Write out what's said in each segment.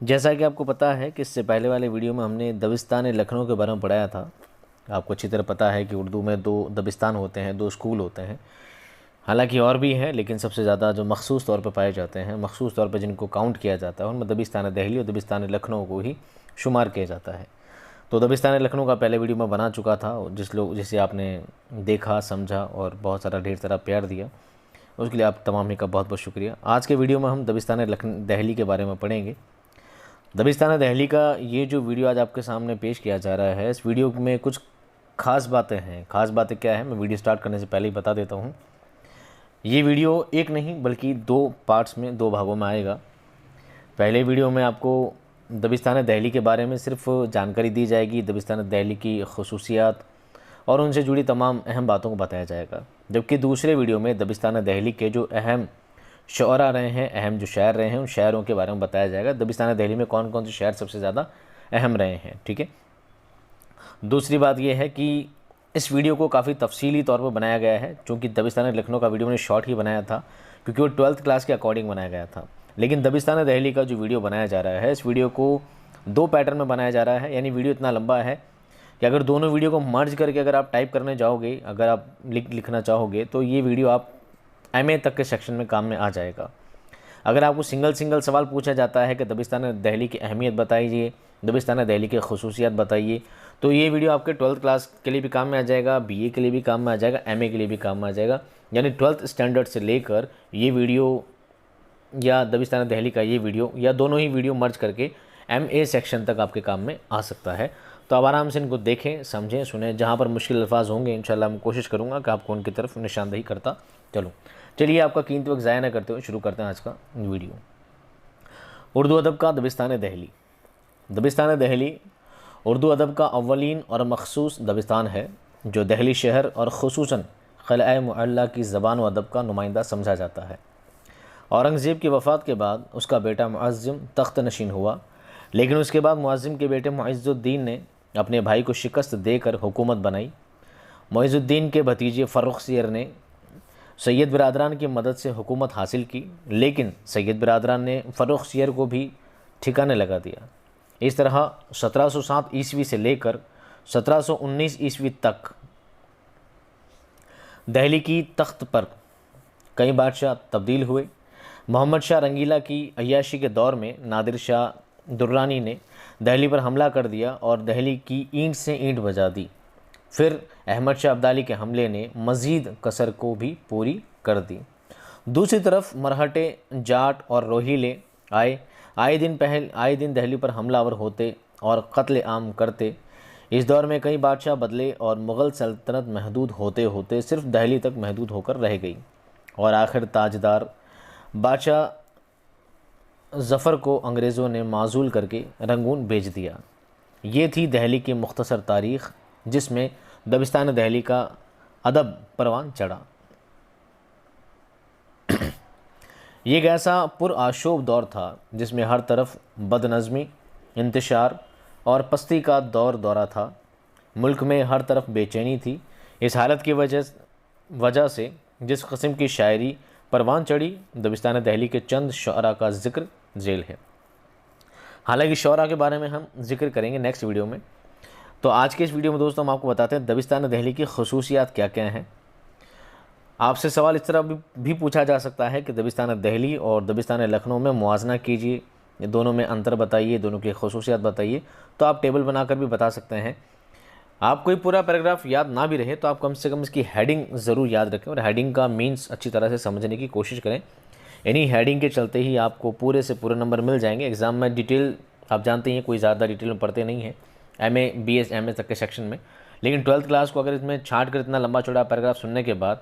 जैसा कि आपको पता है कि इससे पहले वाले वीडियो में हमने दबिस्तान लखनऊ के बारे में पढ़ाया था। आपको अच्छी तरह पता है कि उर्दू में 2 दबिस्तान होते हैं, 2 स्कूल होते हैं। हालांकि और भी हैं, लेकिन सबसे ज़्यादा जो मखसूस तौर पर पाए जाते हैं, मखसूस तौर पर जिनको काउंट किया जाता है, उनमें दबिस्तान दहली और दबिस्तान लखनऊ को ही शुमार किया जाता है। तो दबिस्तान लखनऊ का पहले वीडियो मैं बना चुका था, जिसे आपने देखा, समझा और बहुत सारा ढेर सारा प्यार दिया, उसके लिए आप तमाम का बहुत बहुत शुक्रिया। आज के वीडियो में हम दबिस्तान दहली के बारे में पढ़ेंगे। दबिस्तान दहली का ये जो वीडियो आज आपके सामने पेश किया जा रहा है, इस वीडियो में कुछ ख़ास बातें हैं। ख़ास बातें क्या है, मैं वीडियो स्टार्ट करने से पहले ही बता देता हूँ। ये वीडियो एक नहीं बल्कि 2 पार्ट्स में, 2 भागों में आएगा। पहले वीडियो में आपको दबिस्तान दहली के बारे में सिर्फ जानकारी दी जाएगी, दबिस्तान दहली की खसूसियात और उनसे जुड़ी तमाम अहम बातों को बताया जाएगा। जबकि दूसरे वीडियो में दबिस्तान दहली के जो अहम शुअरा रहे हैं, अहम जो शायर रहे हैं, उन शायरों के बारे में बताया जाएगा। दबिस्तान दहली में कौन कौन से शायर सबसे ज़्यादा अहम रहे हैं, ठीक है। दूसरी बात यह है कि इस वीडियो को काफ़ी तफसीली तौर पर बनाया गया है, चूँकि दबिस्तान लखनऊ का वीडियो मैंने शॉर्ट ही बनाया था क्योंकि वो 12th क्लास के अकॉर्डिंग बनाया गया था। लेकिन दबिस्तान दहली का जो वीडियो बनाया जा रहा है, इस वीडियो को 2 पैटर्न में बनाया जा रहा है। यानी वीडियो इतना लंबा है कि अगर दोनों वीडियो को मर्ज करके अगर आप टाइप करने जाओगे, अगर आप लिखना चाहोगे, तो ये वीडियो आप MA तक के सेक्शन में काम में आ जाएगा। अगर आपको सिंगल सवाल पूछा जाता है कि दबिस्तान दहली की अहमियत बताइए, दबिस्तान दहली के खसूसियात बताइए, तो ये वीडियो आपके 12th क्लास के लिए भी काम में आ जाएगा, BA के लिए भी काम में आ जाएगा, MA के लिए भी काम में आ जाएगा। यानी 12th स्टैंडर्ड से लेकर ये वीडियो या दबिस्तान दहली का ये वीडियो या दोनों ही वीडियो मर्ज करके MA सेक्शन तक आपके काम में आ सकता है। तो आप आराम से इनको देखें, समझें, सुनें। जहाँ पर मुश्किल अल्फाज होंगे इंशाल्लाह मैं कोशिश करूँगा कि आपको उनकी तरफ निशानदेही करता चलूँ। चलिए आपका कीमती वक्त ज़ाया न करते हुए शुरू करते हैं आज का वीडियो। उर्दू अदब का दबिस्तान दहली। दबिस्तान दहली उर्दू अदब का अव्वलीन और मखसूस दबिस्तान है जो दहली शहर और ख़ुसूसन क़िला मुअल्ला की ज़बान व अदब का नुमाइंदा समझा जाता है। औरंगज़ेब की वफ़ात के बाद उसका बेटा मुअज़्ज़िम तख्त नशीन हुआ, लेकिन उसके बाद मुअज़्ज़िम के बेटे मुइज़्ज़ुद्दीन ने अपने भाई को शिकस्त देकर हुकूमत बनाई। मुइज़्ज़ुद्दीन के भतीजे फ़र्रुख़सियर ने सैयद बिरादरान की मदद से हुकूमत हासिल की, लेकिन सैयद बिरादरान ने फ़र्रुख़सियर को भी ठिकाने लगा दिया। इस तरह 1707 ईस्वी से लेकर 1719 ईस्वी तक दहली की तख्त पर कई बादशाह तब्दील हुए। मोहम्मद शाह रंगीला की अय्याशी के दौर में नादिर शाह दुर्रानी ने दहली पर हमला कर दिया और दहली की ईंट से ईंट बजा दी। फिर अहमद शाह अब्दाली के हमले ने मज़ीद कसर को भी पूरी कर दी। दूसरी तरफ मरहटे, जाट और रोहिले आए दिन दहली पर हमलावर होते और कत्ल आम करते। इस दौर में कई बादशाह बदले और मुग़ल सल्तनत महदूद होते होते सिर्फ दहली तक महदूद होकर रह गई और आखिर ताजदार बादशाह ज़फ़र को अंग्रेज़ों ने माज़ूल करके रंगून भेज दिया। ये थी दहली की मुख्तसर तारीख़, जिसमें दबिस्तान दहली का अदब परवान चढ़ा। ये एक ऐसा पुरआशोब दौर था जिसमें हर तरफ बदनज़मी, इंतशार और पस्ती का दौरा था। मुल्क में हर तरफ बेचैनी थी। इस हालत की वजह से जिस किस्म की शायरी परवान चढ़ी, दबिस्तान दहली के चंद शुअरा का ज़िक्र झेल है। हालांकि शुअरा के बारे में हम जिक्र करेंगे नेक्स्ट वीडियो में। तो आज के इस वीडियो में दोस्तों हम आपको बताते हैं दबिस्तान दहली की खसूसियात क्या क्या हैं। आपसे सवाल इस तरह भी पूछा जा सकता है कि दबिस्तान दहली और दबिस्तान लखनऊ में मुआजना कीजिए, दोनों में अंतर बताइए, दोनों की खसूसियात बताइए। तो आप टेबल बनाकर भी बता सकते हैं। आप कोई पूरा पैराग्राफ याद ना भी रहे तो आप कम से कम इसकी हेडिंग ज़रूर याद रखें और हेडिंग का मीन्स अच्छी तरह से समझने की कोशिश करें। इन्हीं हेडिंग के चलते ही आपको पूरे से पूरे नंबर मिल जाएंगे। एग्ज़ाम में डिटेल आप जानते हैं कोई ज़्यादा डिटेल में पढ़ते नहीं हैं, MA BS MA तक के सेक्शन में। लेकिन 12th क्लास को अगर इसमें छाँट कर इतना लंबा चौड़ा पैराग्राफ सुनने के बाद,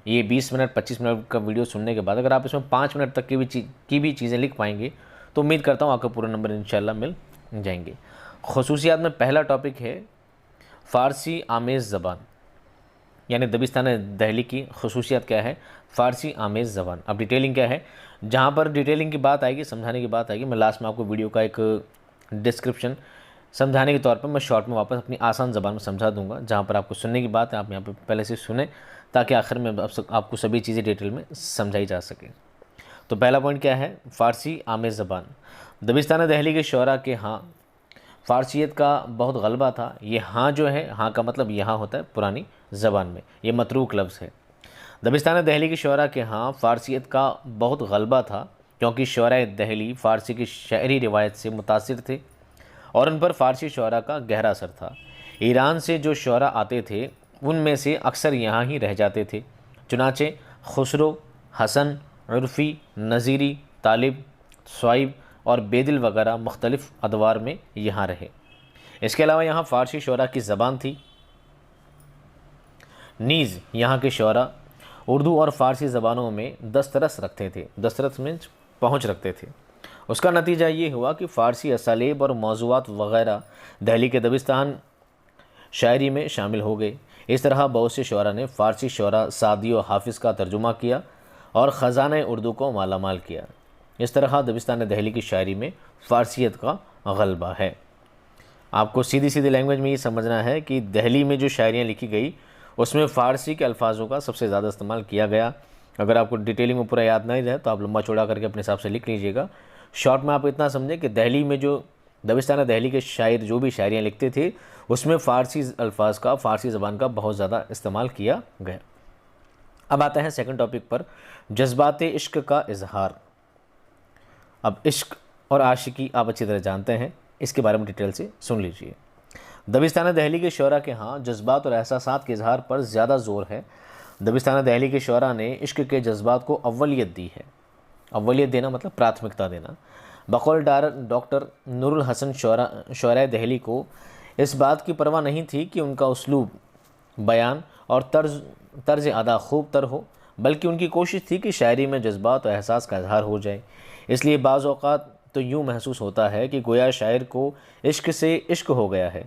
ये 20 मिनट 25 मिनट का वीडियो सुनने के बाद अगर आप इसमें 5 मिनट तक की भी चीज़ें लिख पाएंगे तो उम्मीद करता हूँ आपको पूरा नंबर इंशाल्लाह मिल जाएंगे। खसूसियात में पहला टॉपिक है फ़ारसी आमेज़ ज़बान। यानी दबिस्तान दहली की खसूसियात क्या है, फ़ारसी आमेज़ ज़बान। अब डिटेलिंग क्या है, जहाँ पर डिटेलिंग की बात आएगी, समझाने की बात आएगी, मैं लास्ट में आपको वीडियो का एक डिस्क्रिप्शन समझाने के तौर पर मैं शॉर्ट में वापस अपनी आसान ज़बान में समझा दूंगा। जहाँ पर आपको सुनने की बात है आप यहाँ पर पहले से सुने ताकि आखिर में आपको सभी चीज़ें डिटेल में समझाई जा सके। तो पहला पॉइंट क्या है, फ़ारसी आमेज़ ज़बान। दबिस्तान दहली के शोरा के हाँ फ़ारसियत का बहुत गलबा था। ये हाँ जो है, हाँ का मतलब यहाँ होता है पुरानी ज़बान में, ये मतरूक लफ्ज़ है। दबिस्तान दहली के शोरा के हाँ फ़ारसियत का बहुत गलबा था, क्योंकि शोरा दहली फ़ारसी की शायरी रिवायत से मुतासिर थे और उन पर फ़ारसी शोरा का गहरा असर था। ईरान से जो शोरा आते थे उनमें से अक्सर यहाँ ही रह जाते थे। चुनाचे खुसरो, हसन, उर्फ़ी, नज़ीरी, तालिब, स्वाइब और बेदिल वगैरह मुख्तलिफ़ अदवार में यहाँ रहे। इसके अलावा यहाँ फ़ारसी शोरा की ज़बान थी। नीज़ यहाँ के शोरा उर्दू और फ़ारसी ज़बानों में दस्तरस रखते थे। दस्तरस में पहुँच रखते थे। उसका नतीजा ये हुआ कि फ़ारसी असालीब और मौज़ूआत वग़ैरह दहली के दबिस्तान शायरी में शामिल हो गए। इस तरह बहुत से शोरा ने फ़ारसी शोरा सादी और हाफिज़ का तर्जुमा किया और ख़ज़ाना उर्दू को मालामाल किया। इस तरह दबिस्तान दहली की शायरी में फ़ारसियत का गलबा है। आपको सीधी सीधी लैंग्वेज में ये समझना है कि दहली में जो शायरियाँ लिखी गई उसमें फ़ारसी के अल्फाजों का सबसे ज़्यादा इस्तेमाल किया गया। अगर आपको डिटेलिंग में पूरा याद नहीं रहे तो आप लंबा चौड़ा करके अपने हिसाब से लिख लीजिएगा। शॉर्ट में आप इतना समझें कि दहली में जो दबिस्तान दहली के शायर जो भी शायरियाँ लिखते थे उसमें फ़ारसी अल्फाज का, फ़ारसी ज़बान का बहुत ज़्यादा इस्तेमाल किया गया। अब आता है सेकंड टॉपिक पर, जज्बात इश्क का इजहार। अब इश्क और आशिकी आप अच्छी तरह जानते हैं, इसके बारे में डिटेल से सुन लीजिए। दबिस्तान दहली के शोरा के हाँ जज्बात और एहसासात के इजहार पर ज़्यादा ज़ोर है। दबिस्तान दहली के शोरा ने इश्क के जज्बात को अव्वलियत दी है। अव्वलियत देना मतलब प्राथमिकता देना। बकौल डॉक्टर नूरुल हसन शोरा दहली को इस बात की परवाह नहीं थी कि उनका उसलूब, बयान और तर्ज अदा खूब तर हो, बल्कि उनकी कोशिश थी कि शायरी में जज्बात और एहसास का इजहार हो जाए। इसलिए बाज़ औक़ात तो यूँ महसूस होता है कि गोया शायर को इश्क से इश्क हो गया है।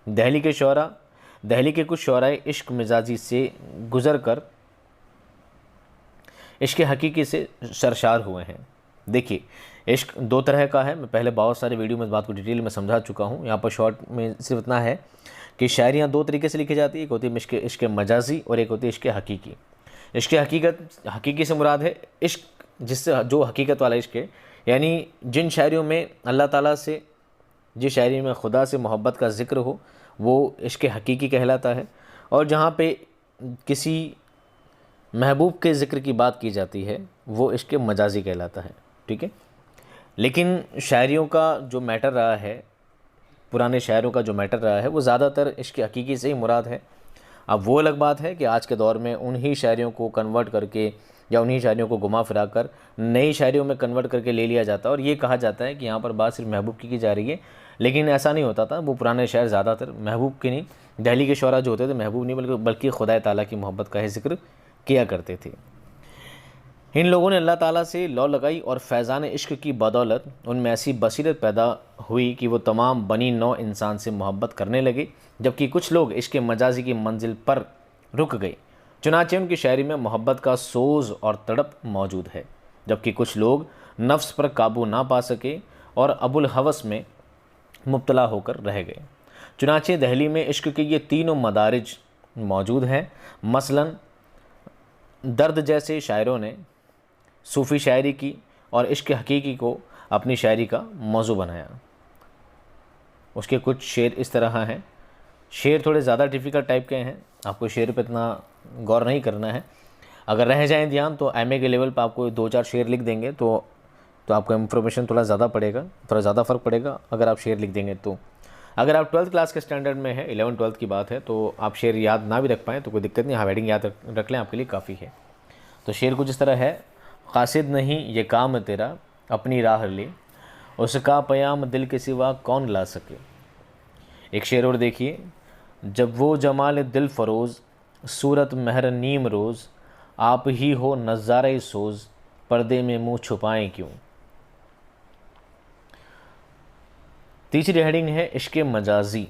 दहली के कुछ शोराए इश्क मिजाजी से गुज़र कर इश्क हकीकी से सरशार हुए हैं। देखिए, इश्क दो तरह का है। मैं पहले बहुत सारे वीडियो में इस बात को डिटेल में समझा चुका हूँ। यहाँ पर शॉर्ट में सिर्फ इतना है कि शायरियाँ दो तरीके से लिखी जाती है। एक होती है इश्क मजाजी और एक होती है इश्क हकीकी। इश्क हकीकी से मुराद है इश्क जिससे जो हकीकत वाला इश्क है, यानी जिन शायरियों में अल्लाह ताला से, जिस शायरी में खुदा से मोहब्बत का ज़िक्र हो वो इश्क हकीकी कहलाता है। और जहाँ पे किसी महबूब के ज़िक्र की बात की जाती है वो इश्क मजाजी कहलाता है। ठीक है। लेकिन शायरियों का जो मैटर रहा है, पुराने शायरों का जो मैटर रहा है वो ज़्यादातर इश्क हकीकी से ही मुराद है। अब वो अलग बात है कि आज के दौर में उन्हीं शायरियों को कन्वर्ट करके या उन्हीं शायरियों को घुमा फिरा कर नई शायरियों में कन्वर्ट करके ले लिया जाता है और ये कहा जाता है कि यहाँ पर बात सिर्फ महबूब की जा रही है। लेकिन ऐसा नहीं होता था। वो पुराने शायर ज़्यादातर महबूब की नहीं, दहली के शोरा जो होते थे महबूब नहीं बल्कि खुदा ताला की मोहब्बत का ही जिक्र किया करते थे। इन लोगों ने अल्लाह ताला से लौ लगाई और फैज़ान इश्क की बदौलत उनमें ऐसी बसीरत पैदा हुई कि वो तमाम बनी नौ इंसान से मोहब्बत करने लगे, जबकि कुछ लोग इश्क मजाजी की मंजिल पर रुक गए। चुनाचे उनकी शायरी में मोहब्बत का सोज़ और तड़प मौजूद है, जबकि कुछ लोग नफ्स पर काबू ना पा सके और अबुल हवस में मुब्तला होकर रह गए। चुनाचे दहली में इश्क के ये तीनों मदारिज मौजूद हैं। मसलन दर्द जैसे शायरों ने सूफ़ी शायरी की और इश्क हकीकी को अपनी शायरी का मौजू बनाया। उसके कुछ शेर इस तरह हैं। शेर थोड़े ज़्यादा डिफ़िकल्ट टाइप के हैं, आपको शेर पे इतना गौर नहीं करना है। अगर रह जाएं ध्यान तो एमए के लेवल पर आपको 2-4 शेर लिख देंगे तो आपको इन्फॉर्मेशन थोड़ा ज़्यादा पड़ेगा, थोड़ा ज़्यादा फ़र्क पड़ेगा अगर आप शेर लिख देंगे तो। अगर आप 12th क्लास के स्टैंडर्ड में है, 11-12 की बात है, तो आप शेर याद ना भी रख पाएँ तो कोई दिक्कत नहीं, हाँ हेडिंग याद रख लें, आपके लिए काफ़ी है। तो शेर कुछ इस तरह है। कासिद नहीं ये काम तेरा अपनी राह ले, उसका पयाम दिल के सिवा कौन ला सके। एक शेर और देखिए, जब वो जमाल दिल फरोज़ सूरत महर नीम रोज़, आप ही हो नज़ारे सोज़ पर्दे में मुँह छुपाएं क्यों। तीसरी हेडिंग है इश्क मजाजी,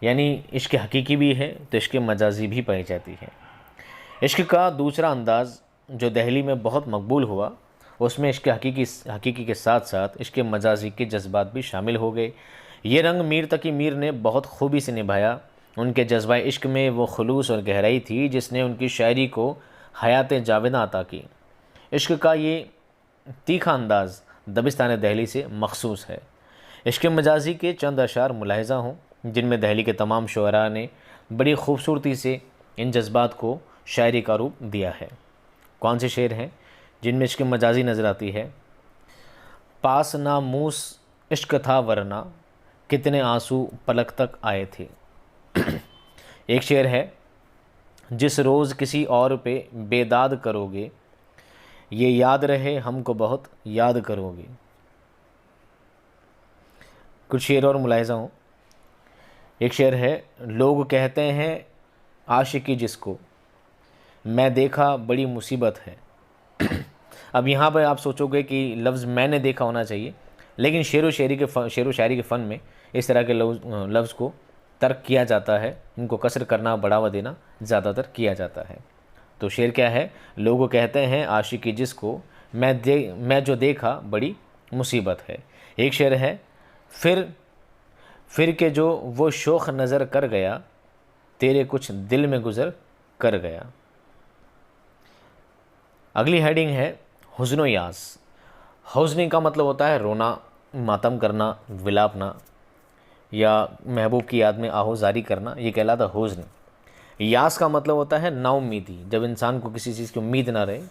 यानी इश्क हकीकी भी है तो इश्क मजाजी भी पाई जाती है। इश्क का दूसरा अंदाज़ जो दहली में बहुत मकबूल हुआ उसमें इश्क हकीकी के साथ साथ इश्क मजाजी के जज्बात भी शामिल हो गए। ये रंग मीर तकी मीर ने बहुत खूबी से निभाया। उनके जज्बा इश्क में वो खुलूस और गहराई थी जिसने उनकी शायरी को हयात जावेदा अता की। इश्क का ये तीखा अंदाज़ दबिस्तान दहली से मखसूस है। इश्क़ मजाजी के चंद अशार मुलाहिज़ा हों जिनमें दहली के तमाम शुअरा ने बड़ी खूबसूरती से इन जज्बात को शायरी का रूप दिया है। कौन से शेर हैं जिनमें इश्क़ मजाजी नज़र आती है? पास नामूस इश्क था वरना कितने आंसू पलक तक आए थे। एक शेर है, जिस रोज़ किसी और पे बेदाद करोगे, ये याद रहे हमको बहुत याद करोगे। कुछ शेर और मुलाहिज़ा हों। एक शेर है, लोग कहते हैं आशिकी जिसको, मैं देखा बड़ी मुसीबत है। अब यहाँ पर आप सोचोगे कि लफ्ज़ मैंने देखा होना चाहिए, लेकिन शेर व शायरी के फ़न में इस तरह के लफ्ज़ को तर्क किया जाता है, इनको कसर करना, बढ़ावा देना ज़्यादातर किया जाता है। तो शेर क्या है? लोग कहते हैं आशिकी जिसको, मैं जो देखा बड़ी मुसीबत है। एक शेर है, फिर के जो वो शोख नज़र कर गया, तेरे कुछ दिल में गुज़र कर गया। अगली हेडिंग है हुज़्न यास। हुज़्न का मतलब होता है रोना, मातम करना, विलापना या महबूब की याद में आहोजारी करना, ये कहलाता हुज़्न। यास का मतलब होता है नाउम्मीदी, जब इंसान को किसी चीज़ की उम्मीद ना रहे।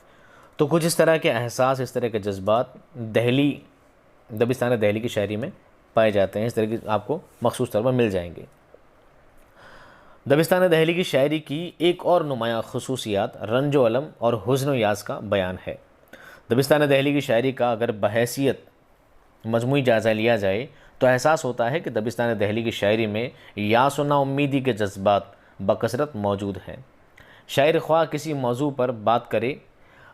तो कुछ इस तरह के एहसास, इस तरह के जज्बात दबिस्तान दहली की शायरी में पाए जाते हैं। इस तरह की आपको मखसूस तौर पर मिल जाएंगे। दबिस्तान दहली की शायरी की एक और नुमायाँ खुसूसियात रंजो अलम और हुज़्न यास का बयान है। दबिस्तान दहली की शायरी का अगर बहैसियत मजमूई जायज़ा लिया जाए तो एहसास होता है कि दबिस्तान दहली की शायरी में यास व नाउम्मीदी के जज्बात बकसरत मौजूद हैं। शायर ख्वाह किसी मौजू पर बात करे,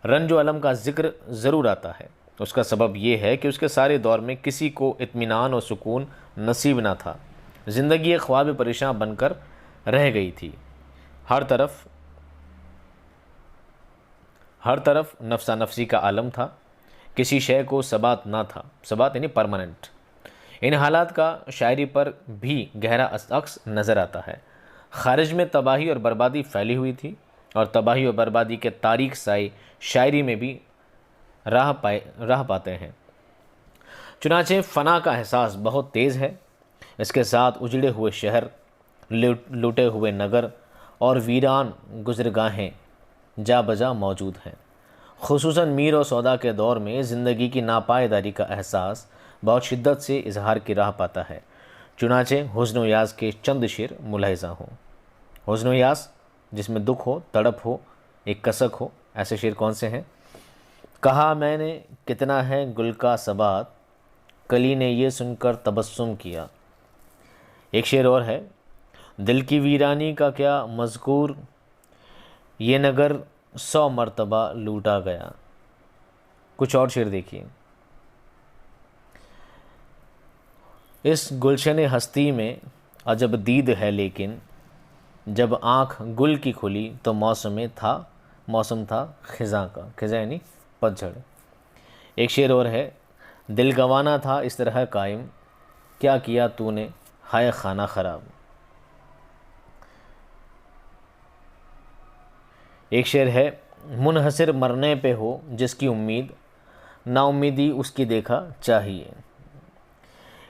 रंज व अलम का ज़िक्र ज़रूर आता है। उसका सबब यह है कि उसके सारे दौर में किसी को इत्मीनान और सुकून नसीब ना था। ज़िंदगी एक ख्वाब परेशान बनकर रह गई थी। हर तरफ नफ्सा नफसी का आलम था। किसी शय को सबात ना था, सबात यानी परमानेंट। इन हालात का शायरी पर भी गहरा अक्स नज़र आता है। खारिज में तबाही और बर्बादी फैली हुई थी और तबाही और बर्बादी के तारीख साए शायरी में भी राह पाते हैं। चुनाचे फ़ना का एहसास बहुत तेज़ है। इसके साथ उजड़े हुए शहर, लूटे हुए नगर और वीरान गुज़रगाहें जा बजा मौजूद हैं। खुसूसन मीर और सौदा के दौर में ज़िंदगी की नापायदारी का एहसास बहुत शिद्दत से इजहार की राह पाता है। चुनाचे हुज़्न यास के चंद शेर मुलाहिज़ा हों। हुज़्न यास जिसमें दुख हो, तड़प हो, एक कसक हो, ऐसे शेर कौन से हैं? कहा मैंने कितना है गुल का सबात, कली ने ये सुनकर तबस्सुम किया। एक शेर और है, दिल की वीरानी का क्या मज़कूर, ये नगर 100 मरतबा लूटा गया। कुछ और शेर देखिए। इस गुलशन हस्ती में अजब दीद है, लेकिन जब आँख गुल की खुली तो मौसम था ख़िज़ां का। ख़िज़ां यानी पतझड़। एक शेर और है, दिल गंवाना था इस तरह कायम, क्या किया तूने हाय खाना ख़राब। एक शेर है, मुनहसर मरने पे हो जिसकी उम्मीद, नाउम्मीदी उसकी देखा चाहिए।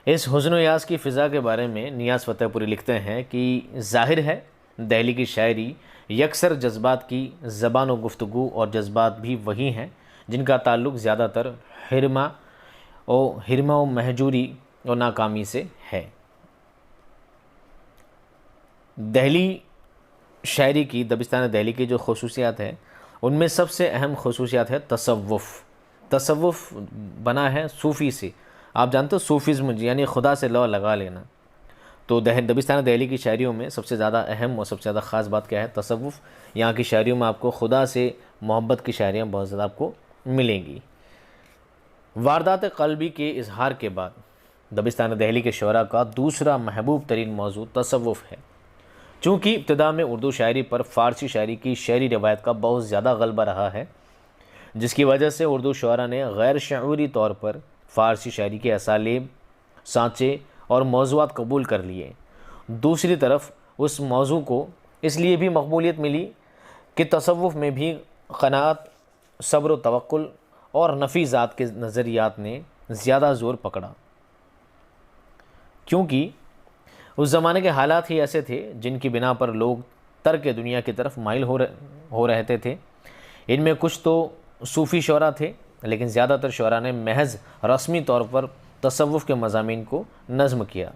इस हुज़्न यास की फ़िज़ा के बारे में नियाज़ फ़तेहपुरी लिखते हैं कि ज़ाहिर है दहली की शायरी यकसर जज्बात की ज़बान व गुफ्तगू, और जज्बात भी वही हैं जिनका ताल्लुक़ ज़्यादातर हिरमा व महजूरी और नाकामी से है। दहली शायरी की, दबिस्तान दहली की जो खसूसियात है उनमें सबसे अहम खसूसियात है तसव्वुफ़। तसव्वुफ़ बना है सूफ़ी से। आप जानते हो सूफ़िज़्म यानी खुदा से लौ लगा लेना। तो दबिस्तान दहली की शायरियों में सबसे ज़्यादा अहम और सबसे ज़्यादा ख़ास बात क्या है? तसव्वुफ़। यहाँ की शायरियों में आपको खुदा से मोहब्बत की शायरियाँ बहुत ज़्यादा आपको मिलेंगी। वारदात क़ल्बी के इजहार के बाद दबिस्तान दहली के शुअरा का दूसरा महबूब तरीन मौजू तसव्वुफ़ है। चूँकि इब्तिदा में उर्दू शायरी पर फ़ारसी शायरी की शेरी रवायत का बहुत ज़्यादा गलबा रहा है, जिसकी वजह से उर्दू शुअरा ने गैर शऊरी तौर पर फ़ारसी शायरी के असालीब, सांचे और मौज़ूआत कबूल कर लिए। दूसरी तरफ उस मौजू को इसलिए भी मकबूलियत मिली कि तसव्वुफ़ में भी क़नाअत, सब्र व तवक्कुल और नफ़ी ज़ात के नज़रियात ने ज़्यादा ज़ोर पकड़ा, क्योंकि उस ज़माने के हालात ही ऐसे थे जिनकी बिना पर लोग तर्क दुनिया की तरफ माइल हो रहते थे। इनमें कुछ तो सूफ़ी शोरा थे, लेकिन ज़्यादातर शोरा ने महज रस्मी तौर पर तसव्वुफ़ के मज़ामीन को नज़्म किया।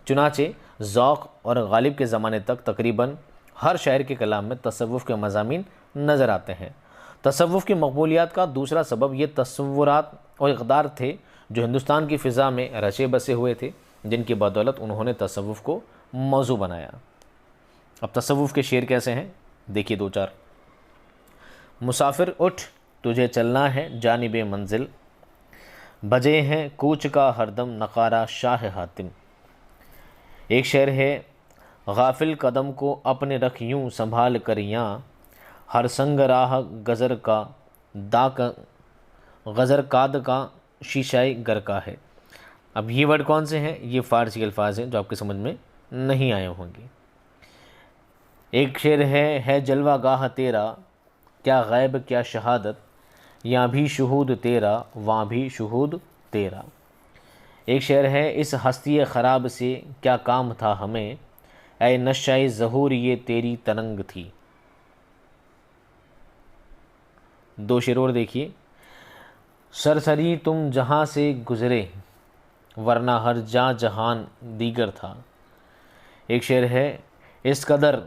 चुनाचे ज़ौक़ और गालिब के ज़माने तक तकरीबन हर शायर के कलाम में तसव्वुफ़ के मज़ामीन नज़र आते हैं। तसव्वुफ़ की मकबूलियत का दूसरा सबब ये तसव्वुरात और इक़दार थे जो हिंदुस्तान की फ़िज़ा में रचे बसे हुए थे, जिनकी बदौलत उन्होंने तसव्वुफ़ को मौज़ू बनाया। अब तसव्वुफ़ के शेर कैसे हैं, देखिए दो चार। मुसाफिर उठ, तुझे चलना है जानिबे मंजिल, बजे हैं कूच का हरदम नकारा शाह हातिम। एक शेर है, गाफिल कदम को अपने रख यूँ संभाल कर यहाँ, हर संग राह गज़र का दाक गज़र काद का शीशाई गर का है। अब ये वर्ड कौन से हैं, ये फ़ारसी अल्फाज हैं जो आपके समझ में नहीं आए होंगे। एक शेर है जलवा गाह तेरा, क्या गैब क्या शहादत, यहाँ भी शुहूद तेरा वहाँ भी शुहूद तेरा। एक शेर है, इस हस्ती ख़राब से क्या काम था हमें, ऐ नशाए ज़हूर ये तेरी तरंग थी। दो शेर और देखिए। सरसरी तुम जहाँ से गुज़रे, वरना हर जहान दीगर था। एक शेर है, इस कदर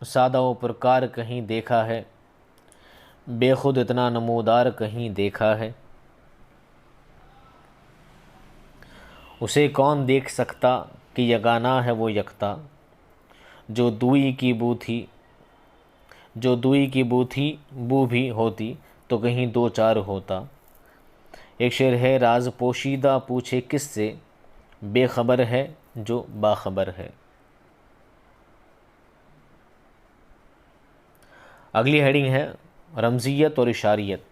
सादा व पुरकार कहीं देखा है, बेखुद इतना नमूदार कहीं देखा है। उसे कौन देख सकता कि यगाना है वो यकता, जो दुई की बू थी, जो दुई की बू थी बू भी होती तो कहीं दो चार होता। एक शेर है, राज पोशीदा पूछे किससे, बेखबर है जो बाखबर है। अगली हेडिंग है रमज़ियत और इशारियत।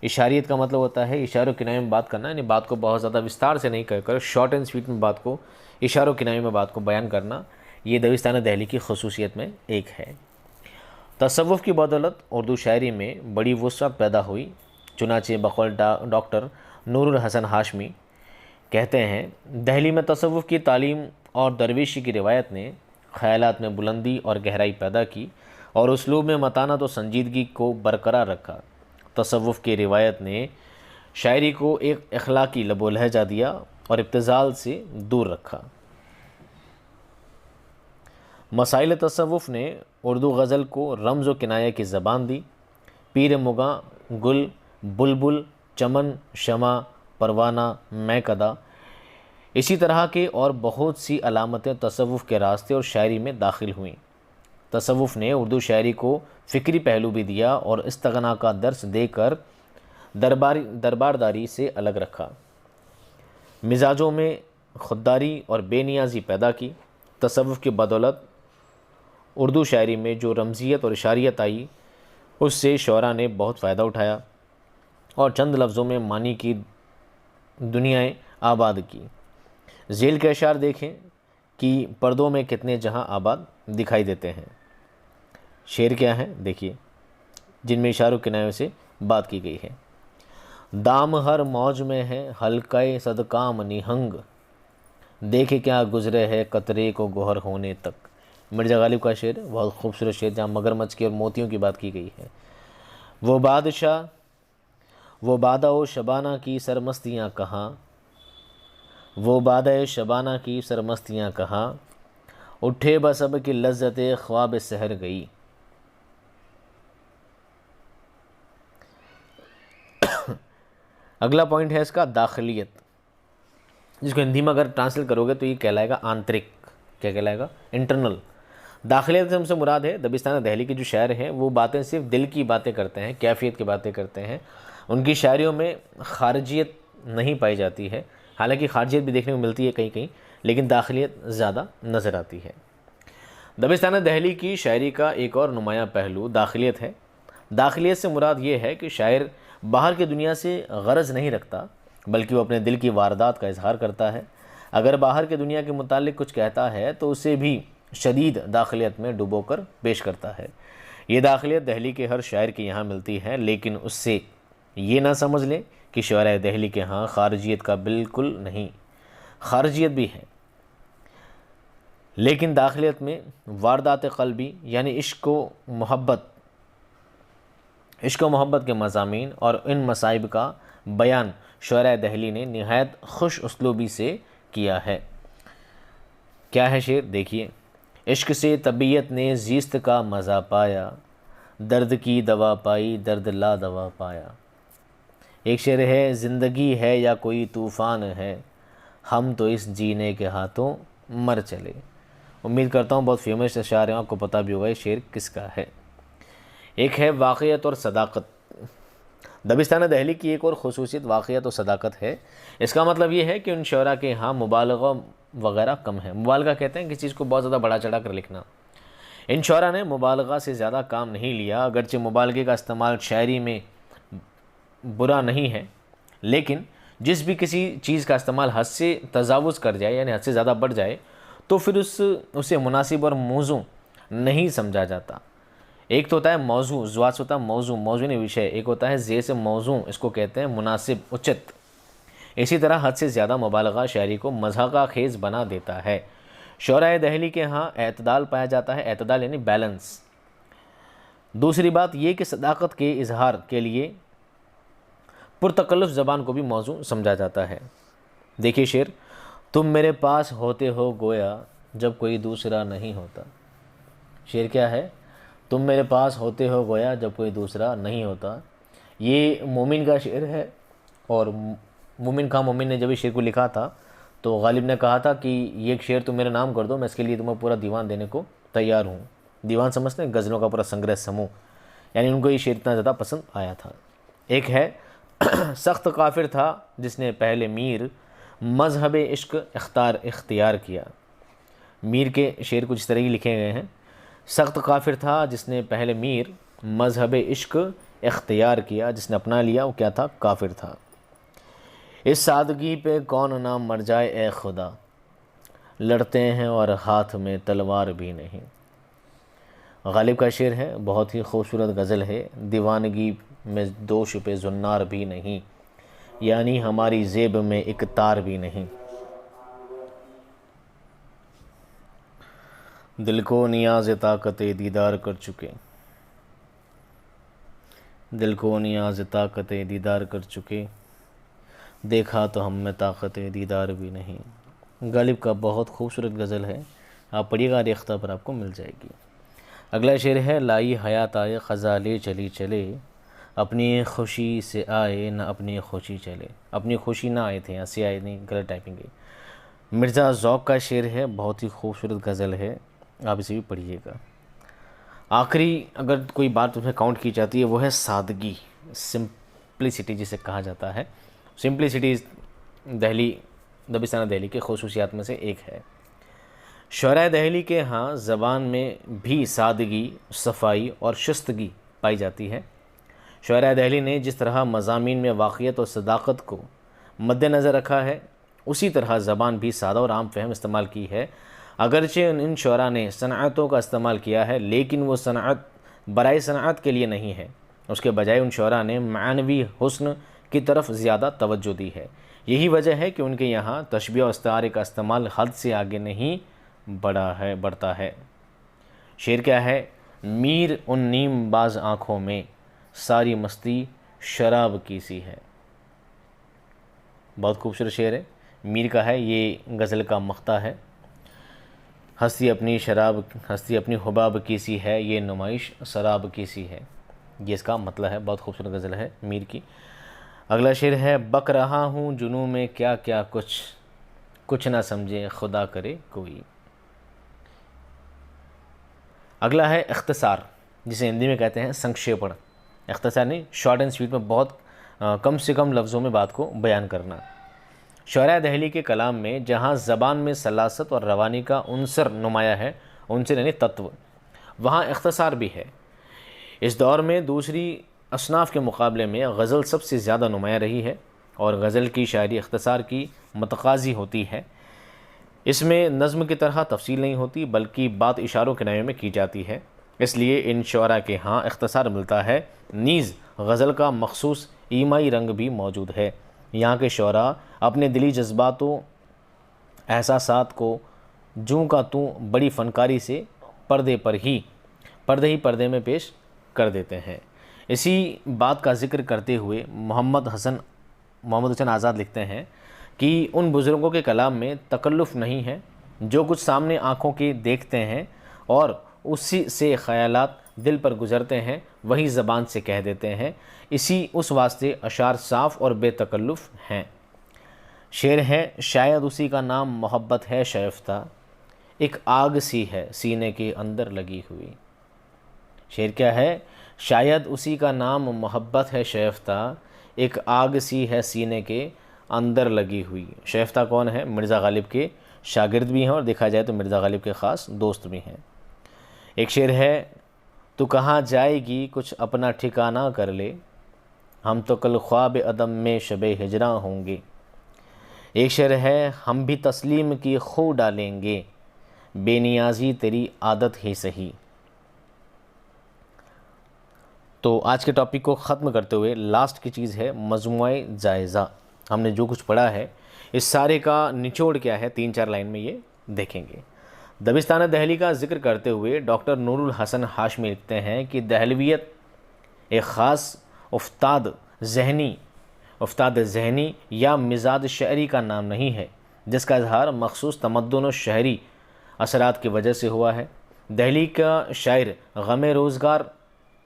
इशारियत का मतलब होता है इशारों किनारे में बात करना, यानी बात को बहुत ज़्यादा विस्तार से नहीं कहकर शॉर्ट एंड स्वीट में बात को, इशारों किनारे में बात को बयान करना। ये दबिस्तान दहली की खसूसियत में एक है। तसव्वुफ़ की बदौलत उर्दू शायरी में बड़ी वुसअत पैदा हुई। चुनाचे बकौल डॉक्टर नूरुल हसन हाशमी कहते हैं, दहली में तसव्वुफ़ की तालीम और दरवेशी की रिवायत ने ख़यालात में बुलंदी और गहराई पैदा की और उसलूब में मतानत और संजीदगी को बरकरार रखा। तसव्वुफ़ की रिवायत ने शायरी को एक अखलाकी लबो लहजा दिया और इब्तिज़ाल से दूर रखा। मसाइल तसव्वुफ़ ने उर्दू गज़ल को रमज़ व किनाया की ज़बान दी। पीर मुगा, गुल, बुलबुल, चमन, शमा, परवाना, मैकदा, इसी तरह के और बहुत सी अलामतें तसव्वुफ़ के रास्ते और शायरी में दाखिल हुईं। तसव्वुफ़ ने उर्दू शायरी को फ़िक्री पहलू भी दिया और इस्तिग़ना का दर्स देकर दरबारदारी से अलग रखा। मिजाजों में खुददारी और बेनियाज़ी पैदा की। तसव्वुफ़ की बदौलत उर्दू शायरी में जो रमज़ियत और इशारियत आई, उससे शौरा ने बहुत फ़ायदा उठाया और चंद लफ्ज़ों में मानी की दुनियाएं आबाद की। झेल के अशार देखें कि पर्दों में कितने जहां आबाद दिखाई देते हैं। शेर क्या है देखिए, जिनमें इशारों किनायों से बात की गई है। दाम हर मौज में है हल्काए सदकाम निहंग, देखे क्या गुजरे है कतरे को गोहर होने तक। मिर्ज़ा गालिब का शेर बहुत खूबसूरत शेर, जहाँ मगरमच्छ की और मोतियों की बात की गई है। वो बादशाह वो बादा ओ शबाना की सरमस्तियाँ कहाँ, वो बादा शबाना की सरमस्तियाँ कहाँ, उठे बसब की लज्जत ख्वाब सहर गई। अगला पॉइंट है इसका दाखिलियत, जिसको हिंदी में अगर ट्रांसलेट करोगे तो ये कहलाएगा आंतरिक। क्या कहलाएगा? इंटरनल। दाखिलियत से हमसे मुराद है दबिस्तान दहली के जो शायर हैं वो बातें सिर्फ दिल की बातें करते हैं, कैफियत की बातें करते हैं। उनकी शायरियों में खारजियत नहीं पाई जाती है, हालांकि खारजियत भी देखने को मिलती है कहीं कहीं, लेकिन दाखिलियत ज़्यादा नज़र आती है। दबिस्तान दहली की शायरी का एक और नुमायाँ पहलू दाखिलियत है। दाखिलियत से मुराद ये है कि शायर बाहर की दुनिया से गरज नहीं रखता, बल्कि वो अपने दिल की वारदात का इजहार करता है। अगर बाहर की दुनिया के मुतालिक कुछ कहता है तो उसे भी शदीद दाखिलियत में डुबोकर पेश करता है। ये दाखिलियत दहली के हर शायर के यहाँ मिलती है, लेकिन उससे ये ना समझ लें कि शुअरा दहली के यहाँ खारजियत का बिल्कुल नहीं, खारजियत भी है, लेकिन दाखिलियत में वारदात क़ल्बी यानी इश्क व मोहब्बत के मज़ामीन और इन मसाइब का बयान शुअरा दहली ने निहायत खुश उसलूबी से किया है। क्या है शेर, देखिए। इश्क से तबीयत ने ज़ीस्त का मज़ा पाया, दर्द की दवा पाई, दर्द ला दवा पाया। एक शेर है, ज़िंदगी है या कोई तूफ़ान है, हम तो इस जीने के हाथों मर चले। उम्मीद करता हूँ बहुत फेमस अशार हैं, आपको पता भी होगा ये शेर किसका है। एक है वाक़ियत और सदाकत। दबिस्तान दहली की एक और ख़ुसूसियत वाक़ियत और सदाकत है। इसका मतलब ये है कि उन शुअरा के यहाँ मुबालगा वगैरह कम है। मुबालगा कहते हैं किसी चीज़ को बहुत ज़्यादा बढ़ा चढ़ा कर लिखना। इन शुअरा ने मुबालगा से ज़्यादा काम नहीं लिया। अगरचे मुबालगे का इस्तेमाल शायरी में बुरा नहीं है, लेकिन जिस भी किसी चीज़ का इस्तेमाल हद से तजावुज़ कर जाए यानी हद से ज़्यादा बढ़ जाए तो फिर उसे मुनासिब और मौजू नहीं समझा जाता। एक तो होता है मौजू, ज़ुआत से होता है मौजू ने विषय। एक होता है ज़े से मौजू, इसको कहते हैं मुनासिब, उचित। इसी तरह हद से ज़्यादा मुबालगा शायरी को मज़ाक़ा खेज़ बना देता है। शुअरा दहली के यहाँ एतदाल पाया जाता है, एतदाल यानी बैलेंस। दूसरी बात ये कि सदाकत के इजहार के लिए पुरतकल्लुफ़ ज़बान को भी मौजू समझा जाता है। देखिए शेर, तुम मेरे पास होते हो गोया जब कोई दूसरा नहीं होता। शेर क्या है, तुम मेरे पास होते हो गोया जब कोई दूसरा नहीं होता। ये मोमिन का शेर है और मोमिन ने जब इस शेर को लिखा था तो गालिब ने कहा था कि ये एक शेर तुम मेरा नाम कर दो, मैं इसके लिए तुम्हें पूरा दीवान देने को तैयार हूँ। दीवान समझते हैं, गज़लों का पूरा संग्रह समूह, यानी उनको ये शेर इतना ज़्यादा पसंद आया था। एक है सख्त काफिर था जिसने पहले मीर मज़हब इश्क इख्तियार किया। मीर के शेर कुछ इस तरह ही लिखे गए हैं। सख्त काफिर था जिसने पहले मीर मज़हब इश्क इख्तियार किया, जिसने अपना लिया वो क्या था, काफिर था। इस सादगी पे कौन ना मर जाए ए खुदा, लड़ते हैं और हाथ में तलवार भी नहीं। गालिब का शेर है, बहुत ही खूबसूरत गज़ल है। दीवानगी में दोष पे जुन्नार भी नहीं, यानी हमारी जेब में एक तार भी नहीं। दिल को नियाज़ ताकत दीदार कर चुके, दिल को नियाज़ ताकत दीदार कर चुके, देखा तो हम में ताकत दीदार भी नहीं। गालिब का बहुत खूबसूरत गज़ल है, आप पढ़िएगा, रेख्ता पर आपको मिल जाएगी। अगला शेर है, लाई हयात आए ख़ज़ा ले चली चले, अपनी खुशी से आए न अपनी खुशी चले। अपनी खुशी ना आए थे, यहाँ से आए नहीं, गलत टाइपिंग है। मिर्ज़ा ज़ौक़ का शेर है, बहुत ही खूबसूरत गज़ल है, आप इसे भी पढ़िएगा। आखिरी अगर कोई बात उसमें काउंट की जाती है वो है सादगी, सिंप्लिसिटी जिसे कहा जाता है। सिंप्लिसिटी दबिस्तान दहली के ख़ुसूसियात में से एक है। शुअरा दहली के यहाँ ज़बान में भी सादगी, सफाई और शिस्तगी पाई जाती है। शुअरा दहली ने जिस तरह मज़ामीन में वाक़ियत और सदाकत को मद्देनज़र रखा है, उसी तरह ज़बान भी सादा और आम फहम इस्तेमाल की है। अगरचे इन शुअरा ने सनअतों का इस्तेमाल किया है, लेकिन वो सनअत बराए सनअत के लिए नहीं है। उसके बजाय उन शुअरा ने मानवी हुस्न की तरफ ज़्यादा तवज्जो दी है। यही वजह है कि उनके यहाँ तशबीह और इस्तारे का इस्तेमाल हद से आगे नहीं बढ़ता है। शेर क्या है, मीर उन नीम बाज आँखों में, सारी मस्ती शराब की सी है। बहुत खूबसूरत शेर है, मीर का है, ये गज़ल का मख्ता है। हस्ती अपनी हुबाब की सी है, ये नुमाइश शराब की सी है, ये इसका मतलब है। बहुत खूबसूरत गज़ल है मीर की। अगला शेर है, बक रहा हूँ जुनू में क्या क्या कुछ ना समझे खुदा करे कोई। अगला है इख्तिसार, जिसे हिंदी में कहते हैं संक्षेपण। इख्तिसार नहीं, शॉर्ट एंड स्वीट में बहुत कम से कम लफ्ज़ों में बात को बयान करना। शुअरा दहली के कलाम में जहाँ ज़बान में सलासत और रवानी का उनसर नुमाया है, उनसर यानी तत्व, वहाँ इख्तिसार भी है। इस दौर में दूसरी असनाफ़ के मुकाबले में गज़ल सबसे ज़्यादा नुमाया रही है और गज़ल की शायरी इख्तिसार की मतकाज़ी होती है। इसमें नज़्म की तरह तफसील नहीं होती, बल्कि बात इशारों के नए में की जाती है। इसलिए इन शुअरा के यहाँ इख्तिसार मिलता है। नीज़ गज़ल का मखसूस ईमाई रंग भी मौजूद है। यहाँ के शोरा अपने दिली जज्बातों एहसासात को जूं का तूं बड़ी फनकारी से पर्दे में पेश कर देते हैं। इसी बात का जिक्र करते हुए मोहम्मद हुसैन आज़ाद लिखते हैं कि उन बुज़ुर्गों के कलाम में तकल्लुफ़ नहीं है, जो कुछ सामने आँखों के देखते हैं और उसी से ख़यालात दिल पर गुज़रते हैं वही ज़बान से कह देते हैं। उस वास्ते अशार साफ़ और बेतकल्लुफ़ हैं। शेर है, शायद उसी का नाम मोहब्बत है शयफ्ता, एक आग सी है सीने के अंदर लगी हुई। शेर क्या है? शायद उसी का नाम मोहब्बत है शयफ्ता, एक आग सी है सीने के अंदर लगी हुई। शयफ्ता कौन है? मिर्ज़ा गालिब के शागिर्द भी हैं और देखा जाए तो मिर्ज़ा गालिब के ख़ास दोस्त भी हैं। एक शेर है, तू कहाँ जाएगी कुछ अपना ठिकाना कर ले, हम तो कल ख्वाब अदम में शबे हिजरा होंगे। एक शेर है, हम भी तस्लीम की खो डालेंगे, बेनियाजी तेरी आदत ही सही। तो आज के टॉपिक को ख़त्म करते हुए लास्ट की चीज़ है मजमुए जायज़ा। हमने जो कुछ पढ़ा है इस सारे का निचोड़ क्या है 3-4 लाइन में ये देखेंगे। दबिस्तान दहली का जिक्र करते हुए डॉक्टर नूरुल हसन हाशमी लिखते हैं कि दहलवियत एक ख़ास उफ्ताद ज़हनी या मिजाज शहरी का नाम नहीं है, जिसका इजहार मखसूस तमद्दुन और शहरी असरात की वजह से हुआ है। दहली का शायर गम रोज़गार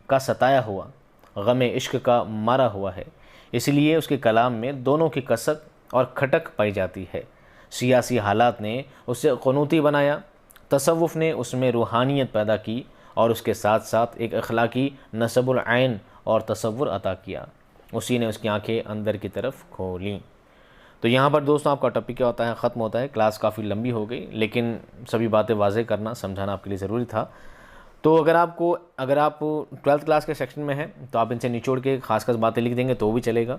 का सताया हुआ, गम इश्क का मारा हुआ है, इसलिए उसके कलाम में दोनों की कसक और खटक पाई जाती है। सियासी हालात ने उसे क़ुनूती बनाया, तसव्वुफ़ ने उसमें रूहानियत पैदा की और उसके साथ साथ एक अखलाकी नसबुल ऐन और तसव्वुर अता किया। उसी ने उसकी आंखें अंदर की तरफ खोलीं। तो यहाँ पर दोस्तों आपका टॉपिक क्या होता है, ख़त्म होता है। क्लास काफ़ी लंबी हो गई, लेकिन सभी बातें वाज़ेह करना समझाना आपके लिए ज़रूरी था। तो अगर आप 12th क्लास के सेक्शन में हैं तो आप इनसे निचोड़ के खास बातें लिख देंगे तो भी चलेगा,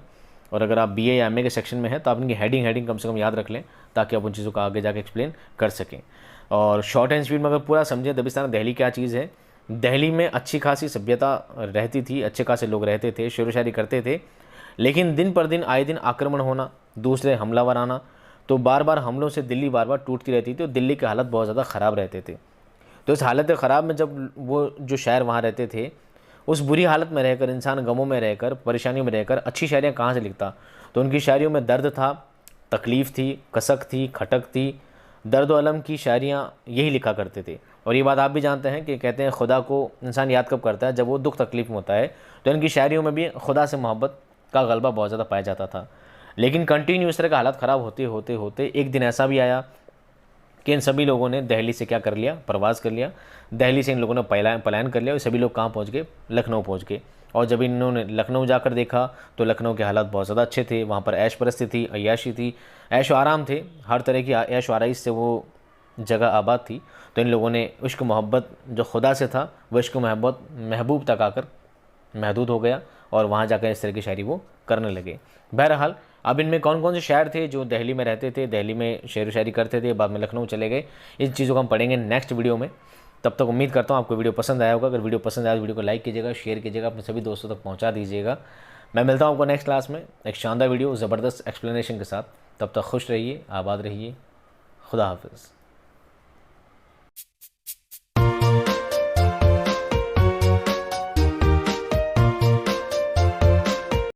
और अगर आप BA या MA के सेक्शन में हैं तो आप इनकी हेडिंग कम से कम याद रख लें, ताकि आप उन चीज़ों का आगे जाके एक्सप्लेन कर सकें। और शॉर्ट एंड स्वीट में अगर पूरा समझें दबिस्तान दहली क्या चीज़ है। दिल्ली में अच्छी खासी सभ्यता रहती थी, अच्छे खासे लोग रहते थे, शेर व शायरी करते थे, लेकिन दिन पर दिन आए दिन आक्रमण होना, दूसरे हमलावर आना, तो बार बार हमलों से दिल्ली बार बार टूटती रहती थी और दिल्ली के हालत बहुत ज़्यादा ख़राब रहते थे। तो इस हालत ख़राब में जब वो जो शायर वहाँ रहते थे, उस बुरी हालत में रहकर, इंसान गमों में रहकर, परेशानियों में रहकर अच्छी शायरियाँ कहाँ से लिखता। तो उनकी शायरियों में दर्द था, तकलीफ़ थी, कसक थी, खटक थी, दर्द व अलम की शायरियाँ यही लिखा करते थे। और ये बात आप भी जानते हैं कि कहते हैं खुदा को इंसान याद कब करता है, जब वो दुख तकलीफ़ में होता है। तो इनकी शायरियों में भी खुदा से मोहब्बत का गलबा बहुत ज़्यादा पाया जाता था। लेकिन कंटिन्यू इस तरह का हालात ख़राब होते होते होते एक दिन ऐसा भी आया कि इन सभी लोगों ने दिल्ली से क्या कर लिया, प्रवास कर लिया। दिल्ली से इन लोगों ने पलायन कर लिया और सभी लोग कहाँ पहुँच गए, लखनऊ पहुँच गए। और जब इन्होंने लखनऊ जाकर देखा तो लखनऊ के हालात बहुत ज़्यादा अच्छे थे। वहाँ पर ऐश परस्ती थी, अय्याशी थी, ऐश आराम थे, हर तरह की ऐश आराइश से वो जगह आबाद थी। तो इन लोगों ने इश्क मोहब्बत जो खुदा से था वो इश्क मोहब्बत महबूब तक आकर महदूद हो गया और वहाँ जाकर इस तरह की शायरी वो करने लगे। बहरहाल अब इनमें कौन कौन से शायर थे जो दिल्ली में रहते थे, दिल्ली में शेर व शायरी करते थे, बाद में लखनऊ चले गए। इन चीज़ों को हम पढ़ेंगे नेक्स्ट वीडियो में। तब तक उम्मीद करता हूँ आपको वीडियो पसंद आया होगा। अगर वीडियो पसंद आया तो वीडियो को लाइक कीजिएगा, शेयर कीजिएगा, अपने सभी दोस्तों तक पहुँचा दीजिएगा। मैं मिलता हूँ आपको नेक्स्ट क्लास में एक शानदार वीडियो ज़बरदस्त एक्सप्लेनेशन के साथ। तब तक खुश रहिए, आबाद रहिए, खुदा हाफिज़।